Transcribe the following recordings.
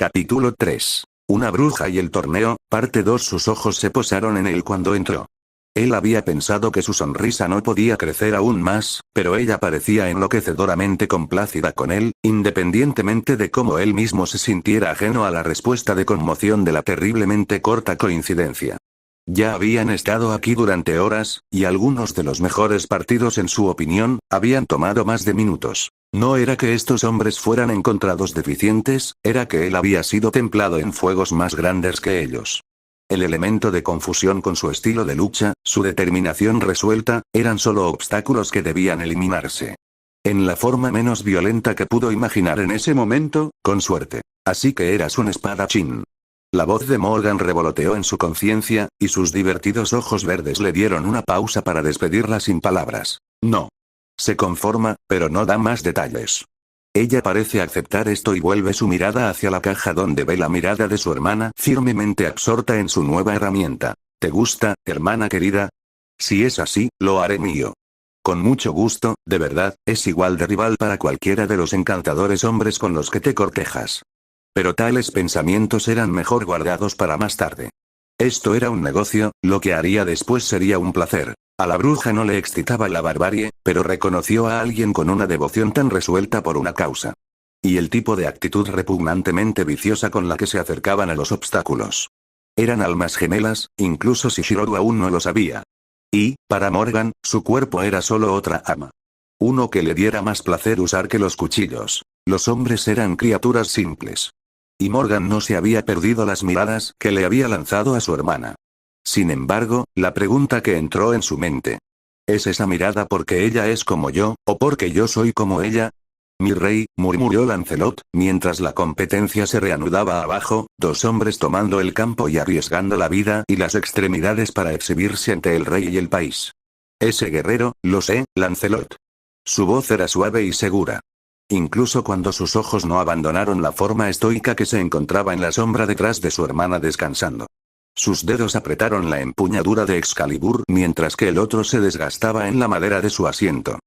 Capítulo 3. Una bruja y el torneo, parte 2. Sus ojos se posaron en él cuando entró. Él había pensado que su sonrisa no podía crecer aún más, pero ella parecía enloquecedoramente complacida con él, independientemente de cómo él mismo se sintiera ajeno a la respuesta de conmoción de la terriblemente corta coincidencia. Ya habían estado aquí durante horas, y algunos de los mejores partidos en su opinión, habían tomado más de minutos. No era que estos hombres fueran encontrados deficientes, era que él había sido templado en fuegos más grandes que ellos. El elemento de confusión con su estilo de lucha, su determinación resuelta, eran solo obstáculos que debían eliminarse. En la forma menos violenta que pudo imaginar en ese momento, con suerte. Así que eras un espadachín. La voz de Morgan revoloteó en su conciencia, y sus divertidos ojos verdes le dieron una pausa para despedirla sin palabras. No. Se conforma, pero no da más detalles. Ella parece aceptar esto y vuelve su mirada hacia la caja donde ve la mirada de su hermana firmemente absorta en su nueva herramienta. ¿Te gusta, hermana querida? Si es así, lo haré mío. Con mucho gusto, de verdad, es igual de rival para cualquiera de los encantadores hombres con los que te cortejas. Pero tales pensamientos eran mejor guardados para más tarde. Esto era un negocio, lo que haría después sería un placer. A la bruja no le excitaba la barbarie, pero reconoció a alguien con una devoción tan resuelta por una causa. Y el tipo de actitud repugnantemente viciosa con la que se acercaban a los obstáculos. Eran almas gemelas, incluso si Shiroru aún no lo sabía. Y, para Morgan, su cuerpo era solo otra ama. Uno que le diera más placer usar que los cuchillos. Los hombres eran criaturas simples. Y Morgan no se había perdido las miradas que le había lanzado a su hermana. Sin embargo, la pregunta que entró en su mente. ¿Es esa mirada porque ella es como yo, o porque yo soy como ella? Mi rey, murmuró Lancelot, mientras la competencia se reanudaba abajo, dos hombres tomando el campo y arriesgando la vida y las extremidades para exhibirse ante el rey y el país. Ese guerrero, lo sé, Lancelot. Su voz era suave y segura. Incluso cuando sus ojos no abandonaron la forma estoica que se encontraba en la sombra detrás de su hermana descansando. Sus dedos apretaron la empuñadura de Excalibur mientras que el otro se desgastaba en la madera de su asiento.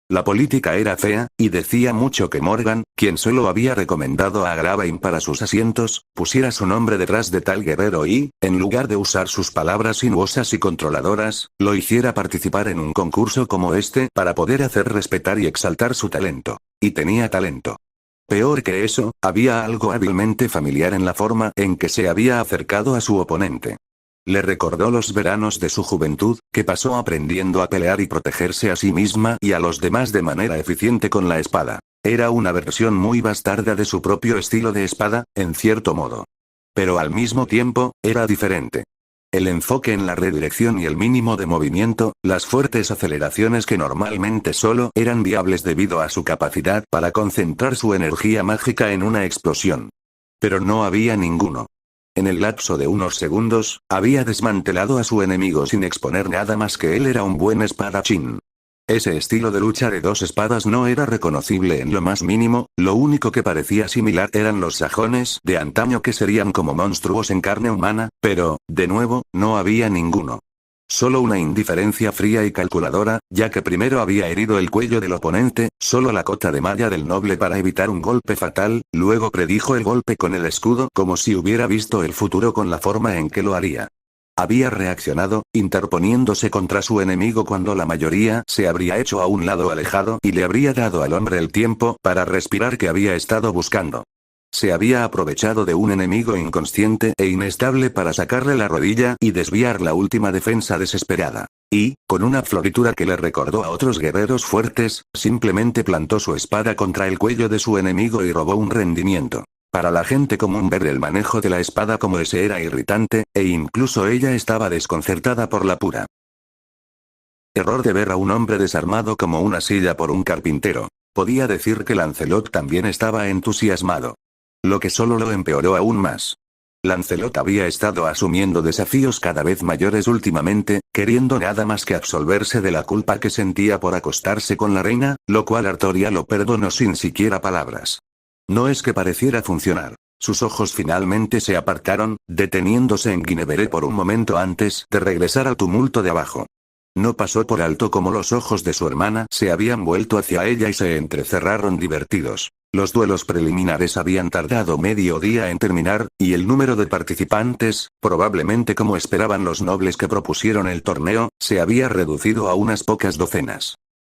La política era fea, y decía mucho que Morgan, quien solo había recomendado a Agravain para sus asientos, pusiera su nombre detrás de tal guerrero y, en lugar de usar sus palabras sinuosas y controladoras, lo hiciera participar en un concurso como este para poder hacer respetar y exaltar su talento. Y tenía talento. Peor que eso, había algo hábilmente familiar en la forma en que se había acercado a su oponente. Le recordó los veranos de su juventud, que pasó aprendiendo a pelear y protegerse a sí misma y a los demás de manera eficiente con la espada. Era una versión muy bastarda de su propio estilo de espada, en cierto modo. Pero al mismo tiempo, era diferente. El enfoque en la redirección y el mínimo de movimiento, las fuertes aceleraciones que normalmente solo eran viables debido a su capacidad para concentrar su energía mágica en una explosión. Pero no había ninguno. En el lapso de unos segundos, había desmantelado a su enemigo sin exponer nada más que él era un buen espadachín. Ese estilo de lucha de dos espadas no era reconocible en lo más mínimo, lo único que parecía similar eran los sajones de antaño que serían como monstruos en carne humana, pero, de nuevo, no había ninguno. Solo una indiferencia fría y calculadora, ya que primero había herido el cuello del oponente, solo la cota de malla del noble para evitar un golpe fatal, luego predijo el golpe con el escudo como si hubiera visto el futuro con la forma en que lo haría. Había reaccionado, interponiéndose contra su enemigo cuando la mayoría se habría hecho a un lado alejado y le habría dado al hombre el tiempo para respirar que había estado buscando. Se había aprovechado de un enemigo inconsciente e inestable para sacarle la rodilla y desviar la última defensa desesperada. Y, con una floritura que le recordó a otros guerreros fuertes, simplemente plantó su espada contra el cuello de su enemigo y robó un rendimiento. Para la gente común ver el manejo de la espada como ese era irritante, e incluso ella estaba desconcertada por la pura error de ver a un hombre desarmado como una silla por un carpintero. Podía decir que Lancelot también estaba entusiasmado. Lo que solo lo empeoró aún más. Lancelot había estado asumiendo desafíos cada vez mayores últimamente, queriendo nada más que absolverse de la culpa que sentía por acostarse con la reina, lo cual Artoria lo perdonó sin siquiera palabras. No es que pareciera funcionar. Sus ojos finalmente se apartaron, deteniéndose en Guinevere por un momento antes de regresar al tumulto de abajo. No pasó por alto como los ojos de su hermana se habían vuelto hacia ella y se entrecerraron divertidos. Los duelos preliminares habían tardado medio día en terminar, y el número de participantes, probablemente como esperaban los nobles que propusieron el torneo, se había reducido a unas pocas docenas.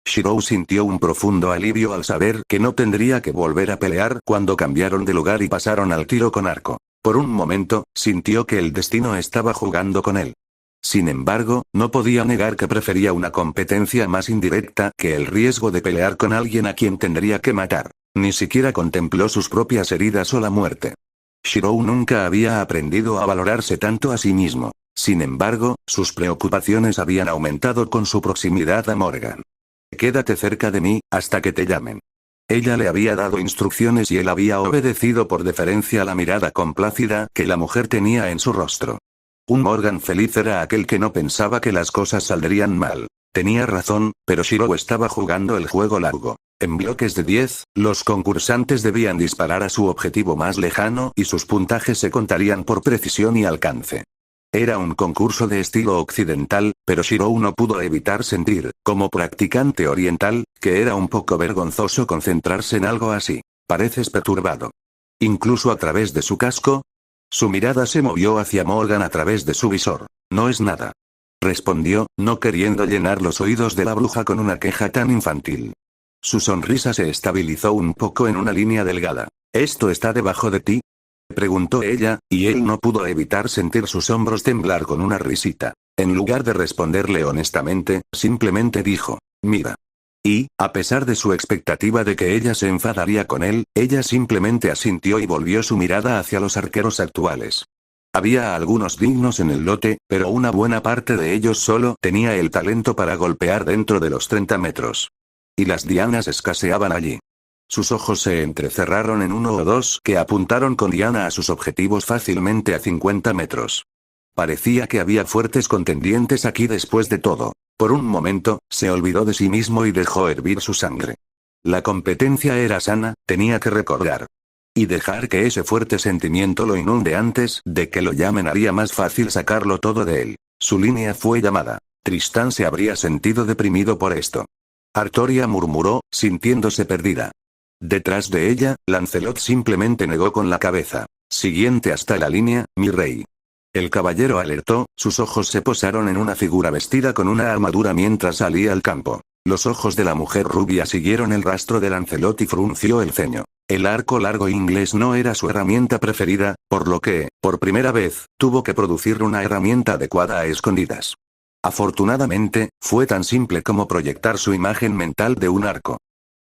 Shirou sintió un profundo alivio al saber que no tendría que volver a pelear cuando cambiaron de lugar y pasaron al tiro con arco. Por un momento, sintió que el destino estaba jugando con él. Sin embargo, no podía negar que prefería una competencia más indirecta que el riesgo de pelear con alguien a quien tendría que matar. Ni siquiera contempló sus propias heridas o la muerte. Shirou nunca había aprendido a valorarse tanto a sí mismo. Sin embargo, sus preocupaciones habían aumentado con su proximidad a Morgan. Quédate cerca de mí, hasta que te llamen. Ella le había dado instrucciones y él había obedecido por deferencia a la mirada complácida que la mujer tenía en su rostro. Un Morgan feliz era aquel que no pensaba que las cosas saldrían mal. Tenía razón, pero Shirou estaba jugando el juego largo. En bloques de 10, los concursantes debían disparar a su objetivo más lejano y sus puntajes se contarían por precisión y alcance. Era un concurso de estilo occidental, pero Shirou no pudo evitar sentir, como practicante oriental, que era un poco vergonzoso concentrarse en algo así. Pareces perturbado. Incluso a través de su casco. Su mirada se movió hacia Morgan a través de su visor. No es nada. Respondió, no queriendo llenar los oídos de la bruja con una queja tan infantil. Su sonrisa se estabilizó un poco en una línea delgada. ¿Esto está debajo de ti?, preguntó ella, y él no pudo evitar sentir sus hombros temblar con una risita. En lugar de responderle honestamente, simplemente dijo, mira. Y, a pesar de su expectativa de que ella se enfadaría con él, ella simplemente asintió y volvió su mirada hacia los arqueros actuales. Había algunos dignos en el lote, pero una buena parte de ellos solo tenía el talento para golpear dentro de los 30 metros. Y las dianas escaseaban allí. Sus ojos se entrecerraron en uno o dos que apuntaron con diana a sus objetivos fácilmente a 50 metros. Parecía que había fuertes contendientes aquí después de todo. Por un momento, se olvidó de sí mismo y dejó hervir su sangre. La competencia era sana, tenía que recordar. Y dejar que ese fuerte sentimiento lo inunde antes de que lo llamen haría más fácil sacarlo todo de él. Su línea fue llamada. Tristán se habría sentido deprimido por esto. Artoria murmuró, sintiéndose perdida. Detrás de ella, Lancelot simplemente negó con la cabeza. Siguiente hasta la línea, mi rey. El caballero alertó, sus ojos se posaron en una figura vestida con una armadura mientras salía al campo. Los ojos de la mujer rubia siguieron el rastro de Lancelot y frunció el ceño. El arco largo inglés no era su herramienta preferida, por lo que, por primera vez, tuvo que producir una herramienta adecuada a escondidas. Afortunadamente, fue tan simple como proyectar su imagen mental de un arco.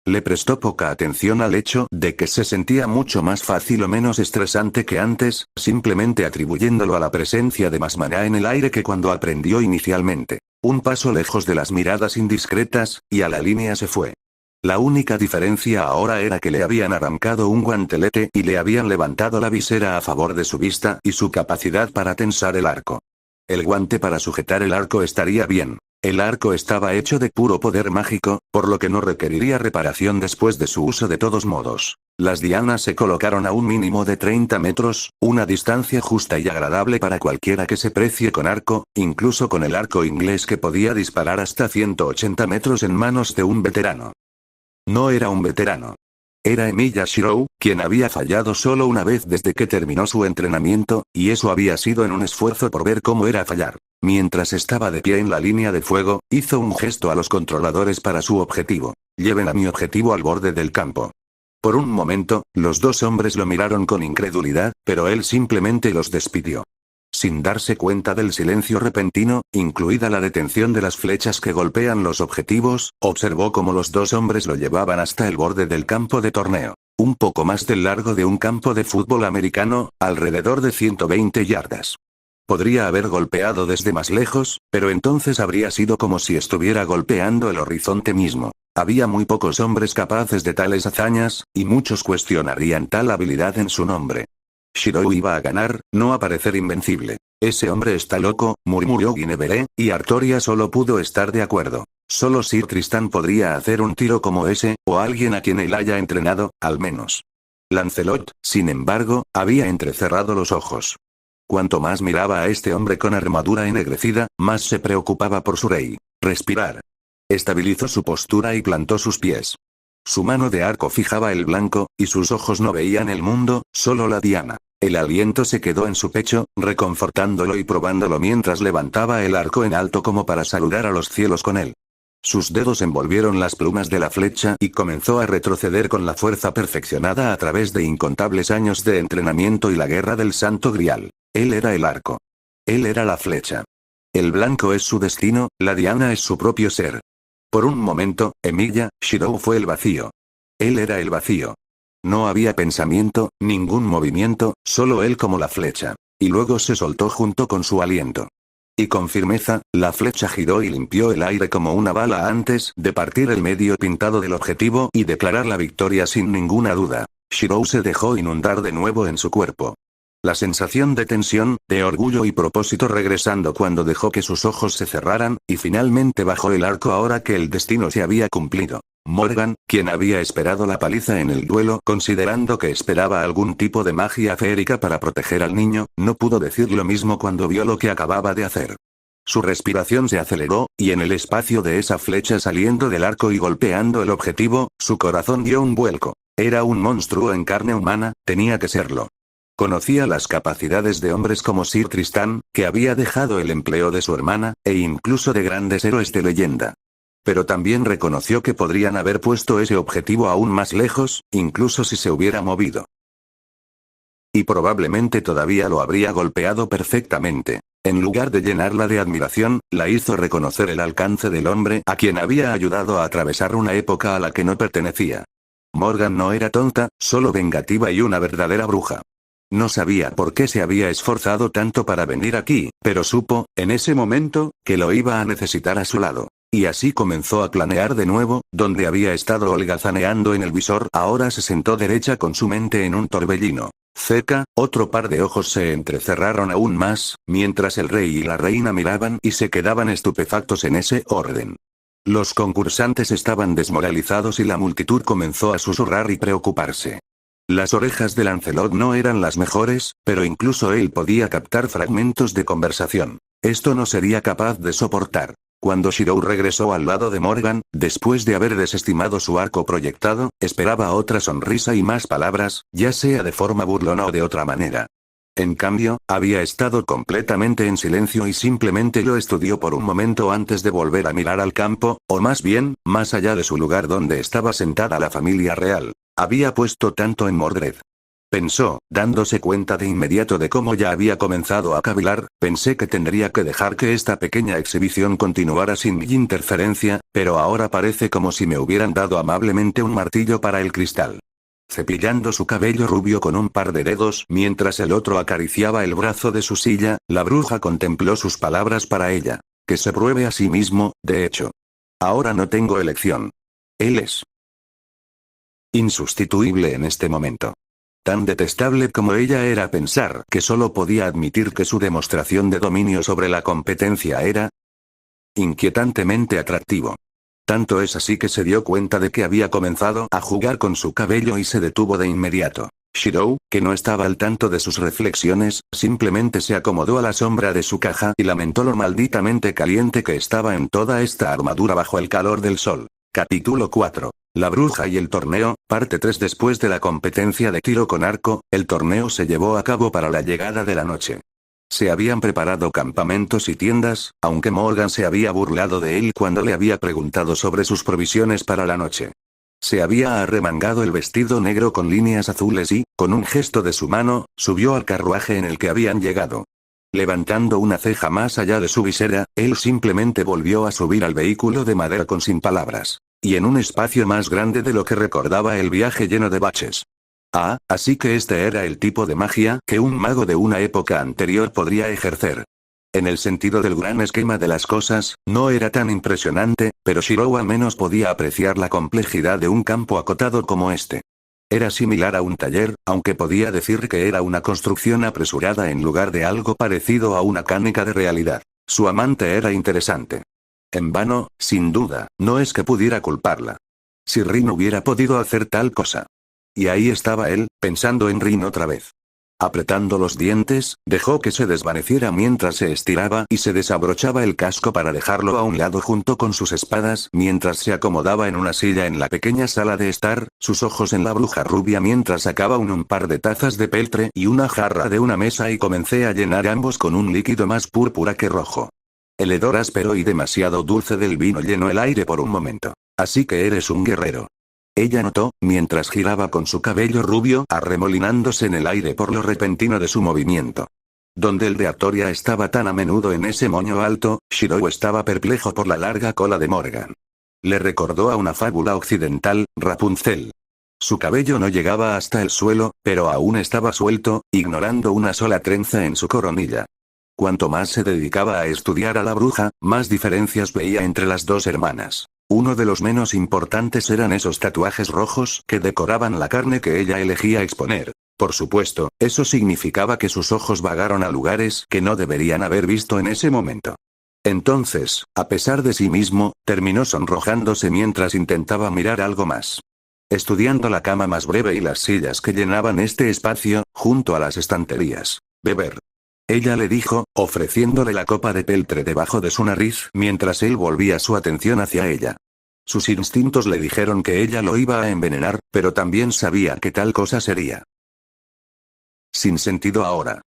Le prestó poca atención al hecho de que se sentía mucho más fácil o menos estresante que antes, simplemente atribuyéndolo a la presencia de más maná en el aire que cuando aprendió inicialmente. Un paso lejos de las miradas indiscretas, y a la línea se fue. La única diferencia ahora era que le habían arrancado un guantelete y le habían levantado la visera a favor de su vista y su capacidad para tensar el arco. El guante para sujetar el arco estaría bien. El arco estaba hecho de puro poder mágico, por lo que no requeriría reparación después de su uso de todos modos. Las dianas se colocaron a un mínimo de 30 metros, una distancia justa y agradable para cualquiera que se precie con arco, incluso con el arco inglés que podía disparar hasta 180 metros en manos de un veterano. No era un veterano. Era Emilia Shirou, quien había fallado solo una vez desde que terminó su entrenamiento, y eso había sido en un esfuerzo por ver cómo era fallar. Mientras estaba de pie en la línea de fuego, hizo un gesto a los controladores para su objetivo. Lleven a mi objetivo al borde del campo. Por un momento, los dos hombres lo miraron con incredulidad, pero él simplemente los despidió. Sin darse cuenta del silencio repentino, incluida la detención de las flechas que golpean los objetivos, observó cómo los dos hombres lo llevaban hasta el borde del campo de torneo. Un poco más del largo de un campo de fútbol americano, alrededor de 120 yardas. Podría haber golpeado desde más lejos, pero entonces habría sido como si estuviera golpeando el horizonte mismo. Había muy pocos hombres capaces de tales hazañas, y muchos cuestionarían tal habilidad en su nombre. Shirou iba a ganar, no a parecer invencible. Ese hombre está loco, murmuró Guinevere, y Artoria solo pudo estar de acuerdo. Solo Sir Tristán podría hacer un tiro como ese, o alguien a quien él haya entrenado, al menos. Lancelot, sin embargo, había entrecerrado los ojos. Cuanto más miraba a este hombre con armadura ennegrecida, más se preocupaba por su rey. Respirar. Estabilizó su postura y plantó sus pies. Su mano de arco fijaba el blanco, y sus ojos no veían el mundo, solo la diana. El aliento se quedó en su pecho, reconfortándolo y probándolo mientras levantaba el arco en alto como para saludar a los cielos con él. Sus dedos envolvieron las plumas de la flecha y comenzó a retroceder con la fuerza perfeccionada a través de incontables años de entrenamiento y la guerra del Santo Grial. Él era el arco. Él era la flecha. El blanco es su destino, la diana es su propio ser. Por un momento, Emilia, Shirou fue el vacío. Él era el vacío. No había pensamiento, ningún movimiento, solo él como la flecha. Y luego se soltó junto con su aliento. Y con firmeza, la flecha giró y limpió el aire como una bala antes de partir el medio pintado del objetivo y declarar la victoria sin ninguna duda. Shirou se dejó inundar de nuevo en su cuerpo. La sensación de tensión, de orgullo y propósito regresando cuando dejó que sus ojos se cerraran, y finalmente bajó el arco ahora que el destino se había cumplido. Morgan, quien había esperado la paliza en el duelo considerando que esperaba algún tipo de magia feérica para proteger al niño, no pudo decir lo mismo cuando vio lo que acababa de hacer. Su respiración se aceleró, y en el espacio de esa flecha saliendo del arco y golpeando el objetivo, su corazón dio un vuelco. Era un monstruo en carne humana, tenía que serlo. Conocía las capacidades de hombres como Sir Tristán, que había dejado el empleo de su hermana, e incluso de grandes héroes de leyenda. Pero también reconoció que podrían haber puesto ese objetivo aún más lejos, incluso si se hubiera movido. Y probablemente todavía lo habría golpeado perfectamente. En lugar de llenarla de admiración, la hizo reconocer el alcance del hombre a quien había ayudado a atravesar una época a la que no pertenecía. Morgan no era tonta, solo vengativa y una verdadera bruja. No sabía por qué se había esforzado tanto para venir aquí, pero supo, en ese momento, que lo iba a necesitar a su lado. Y así comenzó a planear de nuevo, donde había estado holgazaneando en el visor, ahora se sentó derecha con su mente en un torbellino. Cerca, otro par de ojos se entrecerraron aún más, mientras el rey y la reina miraban y se quedaban estupefactos en ese orden. Los concursantes estaban desmoralizados y la multitud comenzó a susurrar y preocuparse. Las orejas de Lancelot no eran las mejores, pero incluso él podía captar fragmentos de conversación. Esto no sería capaz de soportar. Cuando Shirou regresó al lado de Morgan, después de haber desestimado su arco proyectado, esperaba otra sonrisa y más palabras, ya sea de forma burlona o de otra manera. En cambio, había estado completamente en silencio y simplemente lo estudió por un momento antes de volver a mirar al campo, o más bien, más allá de su lugar donde estaba sentada la familia real. Había puesto tanto en Mordred. Pensó, dándose cuenta de inmediato de cómo ya había comenzado a cavilar, pensé que tendría que dejar que esta pequeña exhibición continuara sin mi interferencia, pero ahora parece como si me hubieran dado amablemente un martillo para el cristal. Cepillando su cabello rubio con un par de dedos mientras el otro acariciaba el brazo de su silla, la bruja contempló sus palabras para ella. Que se pruebe a sí mismo, de hecho. Ahora no tengo elección. Él es insustituible en este momento. Tan detestable como ella era pensar que solo podía admitir que su demostración de dominio sobre la competencia era inquietantemente atractivo. Tanto es así que se dio cuenta de que había comenzado a jugar con su cabello y se detuvo de inmediato. Shirou, que no estaba al tanto de sus reflexiones, simplemente se acomodó a la sombra de su caja y lamentó lo malditamente caliente que estaba en toda esta armadura bajo el calor del sol. Capítulo 4. La bruja y el torneo, parte 3. Después de la competencia de tiro con arco, el torneo se llevó a cabo para la llegada de la noche. Se habían preparado campamentos y tiendas, aunque Morgan se había burlado de él cuando le había preguntado sobre sus provisiones para la noche. Se había arremangado el vestido negro con líneas azules y, con un gesto de su mano, subió al carruaje en el que habían llegado. Levantando una ceja más allá de su visera, él simplemente volvió a subir al vehículo de madera con sin palabras. Y en un espacio más grande de lo que recordaba el viaje lleno de baches. Ah, así que este era el tipo de magia que un mago de una época anterior podría ejercer. En el sentido del gran esquema de las cosas, no era tan impresionante, pero Shirou al menos podía apreciar la complejidad de un campo acotado como este. Era similar a un taller, aunque podía decir que era una construcción apresurada en lugar de algo parecido a una cánica de realidad. Su amante era interesante. En vano, sin duda, no es que pudiera culparla. Si Rin hubiera podido hacer tal cosa. Y ahí estaba él, pensando en Rin otra vez. Apretando los dientes, dejó que se desvaneciera mientras se estiraba y se desabrochaba el casco para dejarlo a un lado junto con sus espadas mientras se acomodaba en una silla en la pequeña sala de estar, sus ojos en la bruja rubia mientras sacaba un par de tazas de peltre y una jarra de una mesa y comencé a llenar ambos con un líquido más púrpura que rojo. El hedor áspero y demasiado dulce del vino llenó el aire por un momento. Así que eres un guerrero. Ella notó, mientras giraba con su cabello rubio arremolinándose en el aire por lo repentino de su movimiento. Donde el de Artoria estaba tan a menudo en ese moño alto, Shirou estaba perplejo por la larga cola de Morgan. Le recordó a una fábula occidental, Rapunzel. Su cabello no llegaba hasta el suelo, pero aún estaba suelto, ignorando una sola trenza en su coronilla. Cuanto más se dedicaba a estudiar a la bruja, más diferencias veía entre las dos hermanas. Uno de los menos importantes eran esos tatuajes rojos que decoraban la carne que ella elegía exponer. Por supuesto, eso significaba que sus ojos vagaron a lugares que no deberían haber visto en ese momento. Entonces, a pesar de sí mismo, terminó sonrojándose mientras intentaba mirar algo más. Estudiando la cama más breve y las sillas que llenaban este espacio, junto a las estanterías. Beber. Ella le dijo, ofreciéndole la copa de peltre debajo de su nariz mientras él volvía su atención hacia ella. Sus instintos le dijeron que ella lo iba a envenenar, pero también sabía que tal cosa sería sin sentido ahora.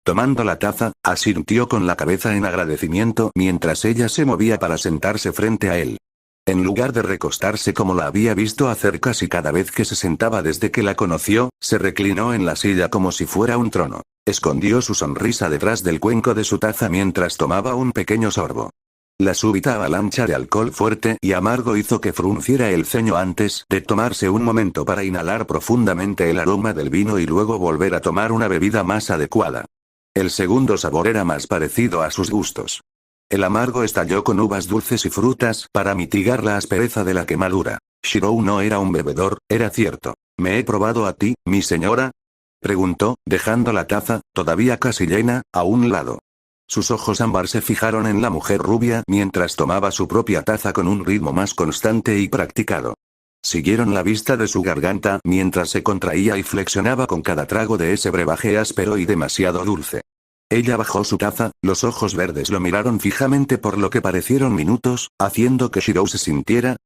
Tomando la taza, asintió con la cabeza en agradecimiento mientras ella se movía para sentarse frente a él. En lugar de recostarse como la había visto hacer casi cada vez que se sentaba desde que la conoció, se reclinó en la silla como si fuera un trono. Escondió su sonrisa detrás del cuenco de su taza mientras tomaba un pequeño sorbo. La súbita avalancha de alcohol fuerte y amargo hizo que frunciera el ceño antes de tomarse un momento para inhalar profundamente el aroma del vino y luego volver a tomar una bebida más adecuada. El segundo sabor era más parecido a sus gustos. El amargo estalló con uvas dulces y frutas para mitigar la aspereza de la quemadura. Shirou no era un bebedor, era cierto. ¿Me he probado a ti, mi señora?, preguntó, dejando la taza, todavía casi llena, a un lado. Sus ojos ámbar se fijaron en la mujer rubia mientras tomaba su propia taza con un ritmo más constante y practicado. Siguieron la vista de su garganta mientras se contraía y flexionaba con cada trago de ese brebaje áspero y demasiado dulce. Ella bajó su taza, los ojos verdes lo miraron fijamente por lo que parecieron minutos, haciendo que Shirou se sintiera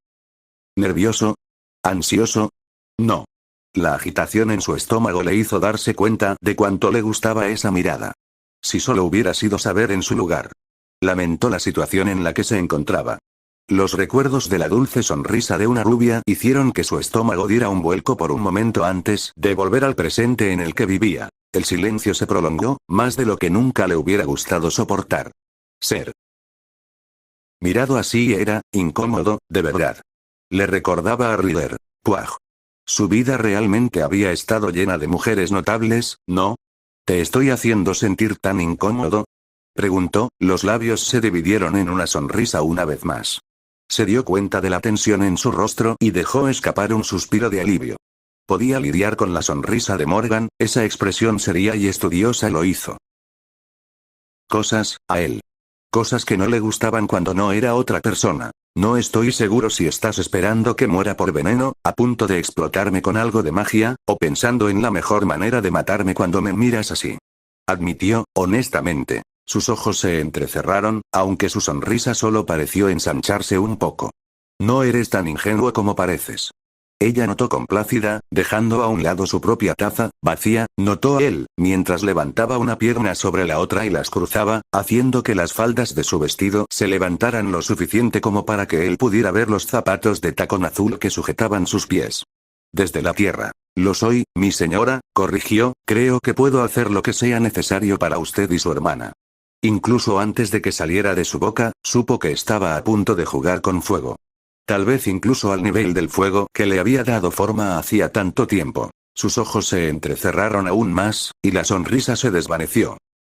nervioso, ansioso. No. La agitación en su estómago le hizo darse cuenta de cuánto le gustaba esa mirada. Si solo hubiera sido saber en su lugar. Lamentó la situación en la que se encontraba. Los recuerdos de la dulce sonrisa de una rubia hicieron que su estómago diera un vuelco por un momento antes de volver al presente en el que vivía. El silencio se prolongó, más de lo que nunca le hubiera gustado soportar. Ser mirado así era incómodo, de verdad. Le recordaba a Rider. Puaj. Su vida realmente había estado llena de mujeres notables, ¿no? ¿Te estoy haciendo sentir tan incómodo?, preguntó, los labios se dividieron en una sonrisa una vez más. Se dio cuenta de la tensión en su rostro y dejó escapar un suspiro de alivio. Podía lidiar con la sonrisa de Morgan, esa expresión seria y estudiosa lo hizo. Cosas, a él. Cosas que no le gustaban cuando no era otra persona. No estoy seguro si estás esperando que muera por veneno, a punto de explotarme con algo de magia, o pensando en la mejor manera de matarme cuando me miras así. Admitió, honestamente. Sus ojos se entrecerraron, aunque su sonrisa solo pareció ensancharse un poco. No eres tan ingenuo como pareces. Ella notó complácida, dejando a un lado su propia taza, vacía, notó él, mientras levantaba una pierna sobre la otra y las cruzaba, haciendo que las faldas de su vestido se levantaran lo suficiente como para que él pudiera ver los zapatos de tacón azul que sujetaban sus pies. Desde la tierra. Lo soy, mi señora, corrigió, creo que puedo hacer lo que sea necesario para usted y su hermana. Incluso antes de que saliera de su boca, supo que estaba a punto de jugar con fuego. Tal vez incluso al nivel del fuego que le había dado forma hacía tanto tiempo. Sus ojos se entrecerraron aún más, y la sonrisa se desvaneció.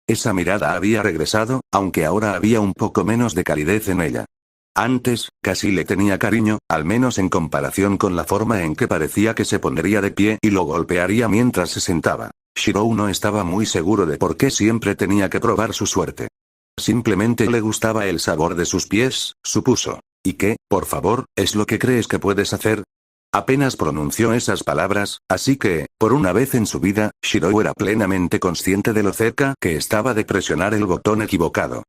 Esa mirada había regresado, aunque ahora había un poco menos de calidez en ella. Antes, casi le tenía cariño, al menos en comparación con la forma en que parecía que se pondría de pie y lo golpearía mientras se sentaba. Shirou no estaba muy seguro de por qué siempre tenía que probar su suerte. Simplemente le gustaba el sabor de sus pies, supuso. ¿Y qué, por favor, es lo que crees que puedes hacer? Apenas pronunció esas palabras, así que, por una vez en su vida, Shirou era plenamente consciente de lo cerca que estaba de presionar el botón equivocado.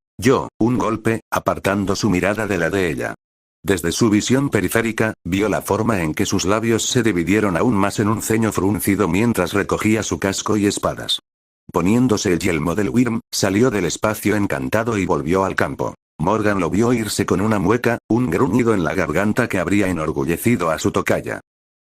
Un golpe, apartando su mirada de la de ella. Desde su visión periférica, vio la forma en que sus labios se dividieron aún más en un ceño fruncido mientras recogía su casco y espadas. Poniéndose el yelmo del Wyrm, salió del espacio encantado y volvió al campo. Morgan lo vio irse con una mueca, un gruñido en la garganta que habría enorgullecido a su tocaya.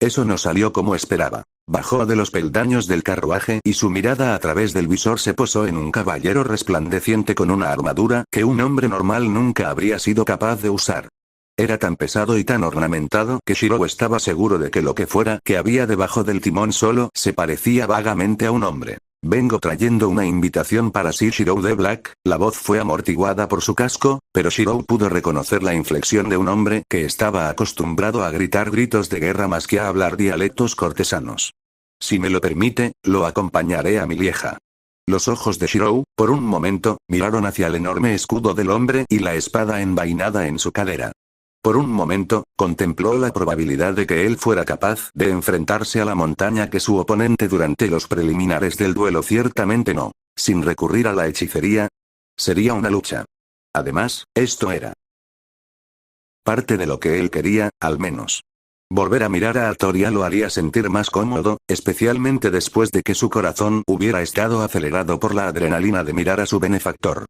Eso no salió como esperaba. Bajó de los peldaños del carruaje y su mirada a través del visor se posó en un caballero resplandeciente con una armadura que un hombre normal nunca habría sido capaz de usar. Era tan pesado y tan ornamentado que Shirou estaba seguro de que lo que fuera que había debajo del timón solo se parecía vagamente a un hombre. Vengo trayendo una invitación para Sir Shirou de Black. La voz fue amortiguada por su casco, pero Shirou pudo reconocer la inflexión de un hombre que estaba acostumbrado a gritar gritos de guerra más que a hablar dialectos cortesanos. Si me lo permite, lo acompañaré a mi vieja. Los ojos de Shirou, por un momento, miraron hacia el enorme escudo del hombre y la espada envainada en su cadera. Por un momento, contempló la probabilidad de que él fuera capaz de enfrentarse a la montaña que su oponente durante los preliminares del duelo ciertamente no. Sin recurrir a la hechicería. Sería una lucha. Además, esto era parte de lo que él quería, al menos. Volver a mirar a Artoria lo haría sentir más cómodo, especialmente después de que su corazón hubiera estado acelerado por la adrenalina de mirar a su benefactor.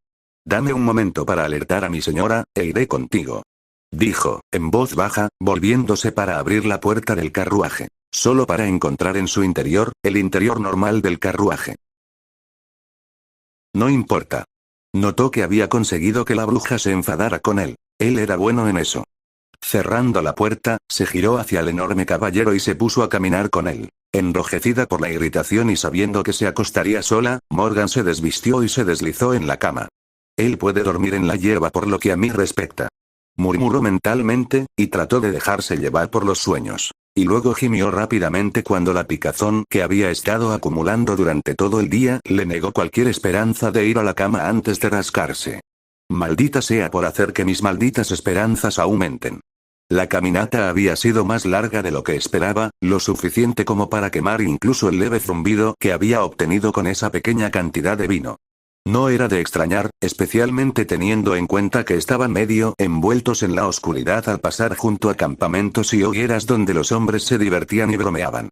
Dame un momento para alertar a mi señora, e iré contigo. Dijo, en voz baja, volviéndose para abrir la puerta del carruaje. Solo para encontrar en su interior, el interior normal del carruaje. No importa. Notó que había conseguido que la bruja se enfadara con él. Él era bueno en eso. Cerrando la puerta, se giró hacia el enorme caballero y se puso a caminar con él. Enrojecida por la irritación y sabiendo que se acostaría sola, Morgan se desvistió y se deslizó en la cama. Él puede dormir en la hierba por lo que a mí respecta. Murmuró mentalmente, y trató de dejarse llevar por los sueños. Y luego gimió rápidamente cuando la picazón que había estado acumulando durante todo el día le negó cualquier esperanza de ir a la cama antes de rascarse. Maldita sea por hacer que mis malditas esperanzas aumenten. La caminata había sido más larga de lo que esperaba, lo suficiente como para quemar incluso el leve zumbido que había obtenido con esa pequeña cantidad de vino. No era de extrañar, especialmente teniendo en cuenta que estaban medio envueltos en la oscuridad al pasar junto a campamentos y hogueras donde los hombres se divertían y bromeaban.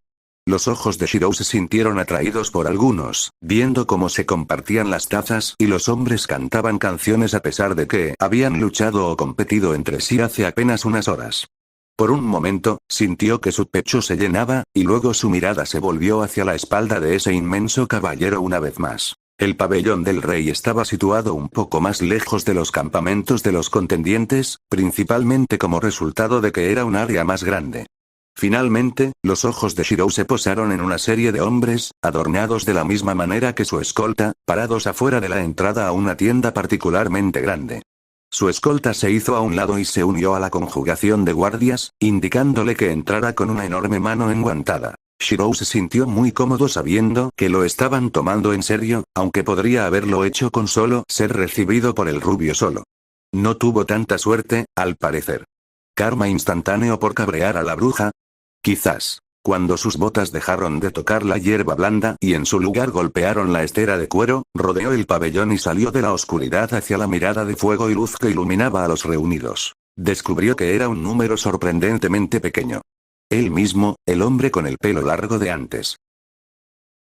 Los ojos de Shirou se sintieron atraídos por algunos, viendo cómo se compartían las tazas y los hombres cantaban canciones a pesar de que habían luchado o competido entre sí hace apenas unas horas. Por un momento, sintió que su pecho se llenaba, y luego su mirada se volvió hacia la espalda de ese inmenso caballero una vez más. El pabellón del rey estaba situado un poco más lejos de los campamentos de los contendientes, principalmente como resultado de que era un área más grande. Finalmente, los ojos de Shirou se posaron en una serie de hombres, adornados de la misma manera que su escolta, parados afuera de la entrada a una tienda particularmente grande. Su escolta se hizo a un lado y se unió a la conjugación de guardias, indicándole que entrara con una enorme mano enguantada. Shirou se sintió muy cómodo sabiendo que lo estaban tomando en serio, aunque podría haberlo hecho con solo ser recibido por el rubio solo. No tuvo tanta suerte, al parecer. ¿Karma instantáneo por cabrear a la bruja? Quizás. Cuando sus botas dejaron de tocar la hierba blanda y en su lugar golpearon la estera de cuero, rodeó el pabellón y salió de la oscuridad hacia la mirada de fuego y luz que iluminaba a los reunidos. Descubrió que era un número sorprendentemente pequeño. Él mismo, el hombre con el pelo largo de antes.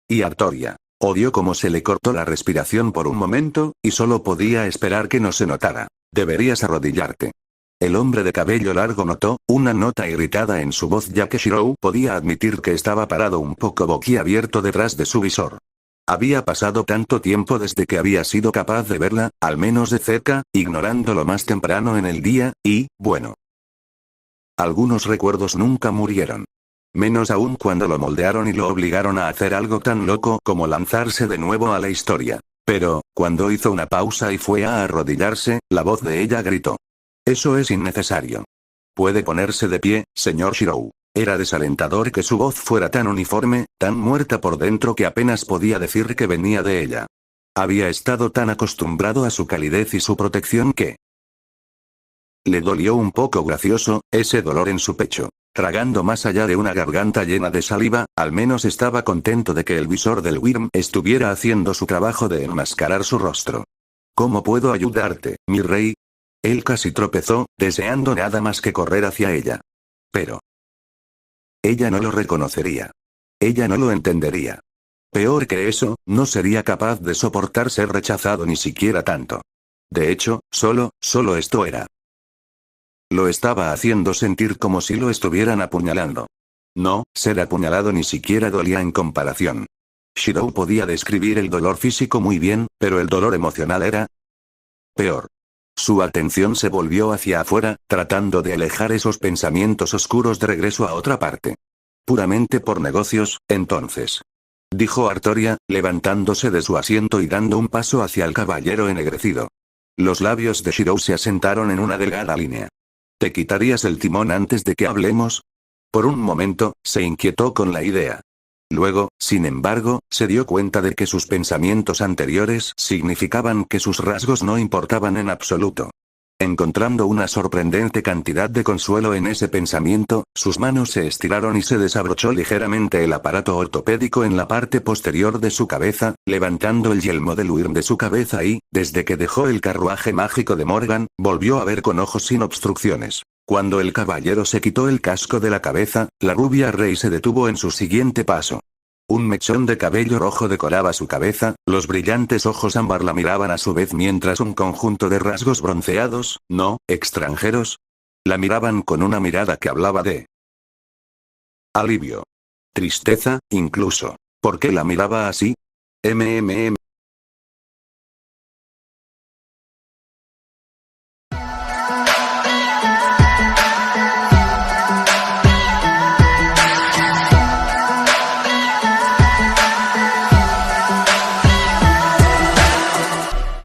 Y Artoria. Odió cómo se le cortó la respiración por un momento, y solo podía esperar que no se notara. Deberías arrodillarte. El hombre de cabello largo notó una nota irritada en su voz ya que Shirou podía admitir que estaba parado un poco boquiabierto detrás de su visor. Había pasado tanto tiempo desde que había sido capaz de verla, al menos de cerca, ignorando lo más temprano en el día, y, bueno. Algunos recuerdos nunca murieron. Menos aún cuando lo moldearon y lo obligaron a hacer algo tan loco como lanzarse de nuevo a la historia. Pero, cuando hizo una pausa y fue a arrodillarse, la voz de ella gritó. Eso es innecesario. Puede ponerse de pie, señor Shirou. Era desalentador que su voz fuera tan uniforme, tan muerta por dentro que apenas podía decir que venía de ella. Había estado tan acostumbrado a su calidez y su protección que le dolió un poco gracioso, ese dolor en su pecho. Tragando más allá de una garganta llena de saliva, al menos estaba contento de que el visor del Wyrm estuviera haciendo su trabajo de enmascarar su rostro. ¿Cómo puedo ayudarte, mi rey? Él casi tropezó, deseando nada más que correr hacia ella. Pero ella no lo reconocería. Ella no lo entendería. Peor que eso, no sería capaz de soportar ser rechazado ni siquiera tanto. De hecho, solo esto era. Lo estaba haciendo sentir como si lo estuvieran apuñalando. No, ser apuñalado ni siquiera dolía en comparación. Shirou podía describir el dolor físico muy bien, pero el dolor emocional era peor. Su atención se volvió hacia afuera, tratando de alejar esos pensamientos oscuros de regreso a otra parte. Puramente por negocios, entonces. Dijo Artoria, levantándose de su asiento y dando un paso hacia el caballero ennegrecido. Los labios de Shirou se asentaron en una delgada línea. ¿Te quitarías el timón antes de que hablemos? Por un momento, se inquietó con la idea. Luego, sin embargo, se dio cuenta de que sus pensamientos anteriores significaban que sus rasgos no importaban en absoluto. Encontrando una sorprendente cantidad de consuelo en ese pensamiento, sus manos se estiraron y se desabrochó ligeramente el aparato ortopédico en la parte posterior de su cabeza, levantando el yelmo del Wyrm de su cabeza y, desde que dejó el carruaje mágico de Morgan, volvió a ver con ojos sin obstrucciones. Cuando el caballero se quitó el casco de la cabeza, la rubia rey se detuvo en su siguiente paso. Un mechón de cabello rojo decoraba su cabeza, los brillantes ojos ámbar la miraban a su vez mientras un conjunto de rasgos bronceados, no, extranjeros, la miraban con una mirada que hablaba de alivio. Tristeza, incluso. ¿Por qué la miraba así?